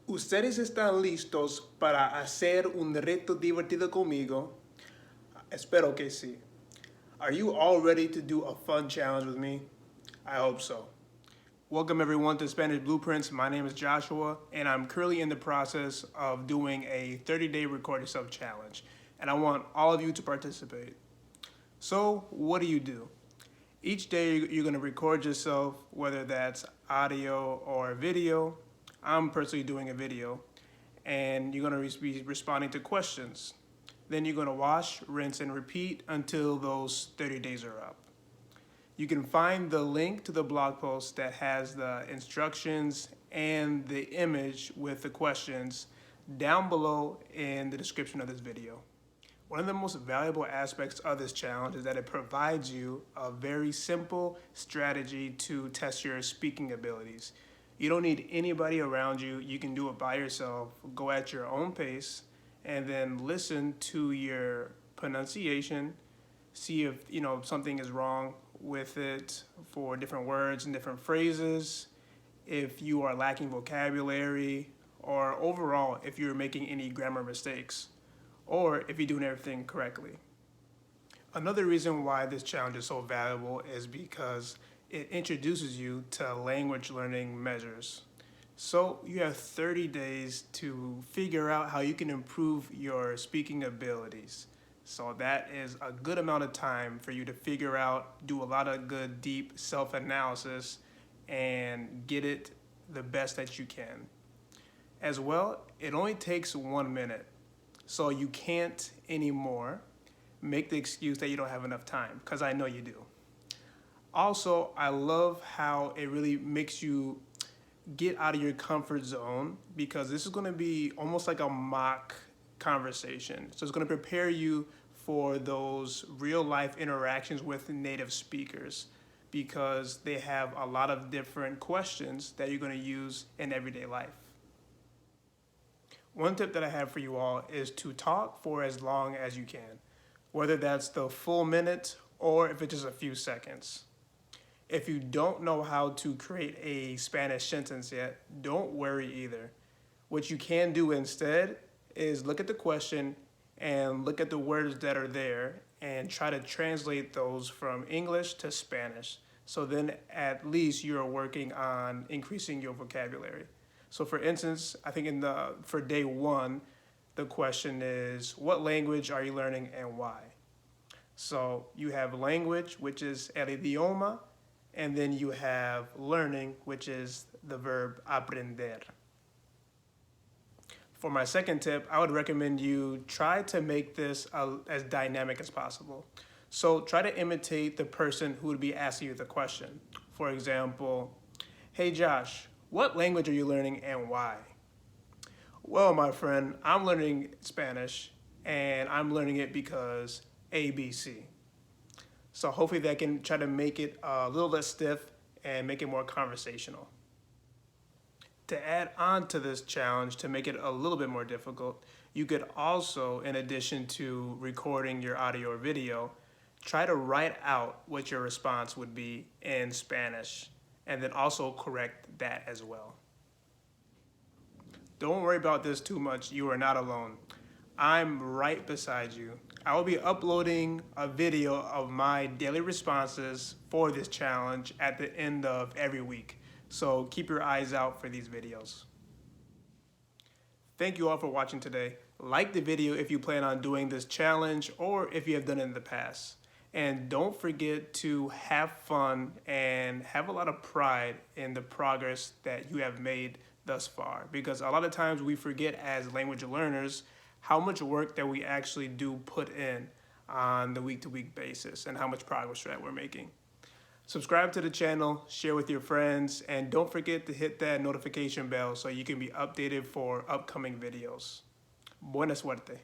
¿Ustedes están listos para hacer un reto divertido conmigo? Espero que sí. Are you all ready to do a fun challenge with me? I hope so. Welcome everyone to Spanish Blueprints. My name is Joshua, and I'm currently in the process of doing a 30-day record yourself challenge, and I want all of you to participate. So, what do? Each day you're going to record yourself, whether that's audio or video. I'm personally doing a video, and you're going to be responding to questions. Then you're going to wash, rinse, and repeat until those 30 days are up. You can find the link to the blog post that has the instructions and the image with the questions down below in the description of this video. One of the most valuable aspects of this challenge is that it provides you a very simple strategy to test your speaking abilities. You don't need anybody around you. You can do it by yourself, go at your own pace, and then listen to your pronunciation, see if something is wrong with it for different words and different phrases, if you are lacking vocabulary, or overall if you're making any grammar mistakes, or if you're doing everything correctly. Another reason why this challenge is so valuable is because it introduces you to language learning measures. So you have 30 days to figure out how you can improve your speaking abilities. So that is a good amount of time for you to figure out, do a lot of good, deep self-analysis, and get it the best that you can. As well, it only takes 1 minute. So you can't anymore make the excuse that you don't have enough time, because I know you do. Also, I love how it really makes you get out of your comfort zone, because this is going to be almost like a mock conversation. So it's going to prepare you for those real life interactions with native speakers, because they have a lot of different questions that you're going to use in everyday life. One tip that I have for you all is to talk for as long as you can, whether that's the full minute or if it's just a few seconds. If you don't know how to create a Spanish sentence yet, don't worry either. What you can do instead is look at the question and look at the words that are there and try to translate those from English to Spanish. So then at least you're working on increasing your vocabulary. So for instance, I think for day 1, the question is, what language are you learning and why? So you have language, which is el idioma, and then you have learning, which is the verb aprender. For my second tip, I would recommend you try to make this as dynamic as possible. So try to imitate the person who would be asking you the question. For example, hey Josh, what language are you learning and why? Well, my friend, I'm learning Spanish, and I'm learning it because ABC. So hopefully that can try to make it a little less stiff and make it more conversational. To add on to this challenge, to make it a little bit more difficult, you could also, in addition to recording your audio or video, try to write out what your response would be in Spanish, and then also correct that as well. Don't worry about this too much. You are not alone. I'm right beside you. I will be uploading a video of my daily responses for this challenge at the end of every week. So keep your eyes out for these videos. Thank you all for watching today. Like the video if you plan on doing this challenge or if you have done it in the past. And don't forget to have fun and have a lot of pride in the progress that you have made thus far. Because a lot of times we forget as language learners how much work that we actually do put in on the week-to-week basis and how much progress that we're making. Subscribe to the channel, share with your friends, and don't forget to hit that notification bell so you can be updated for upcoming videos. Buena suerte.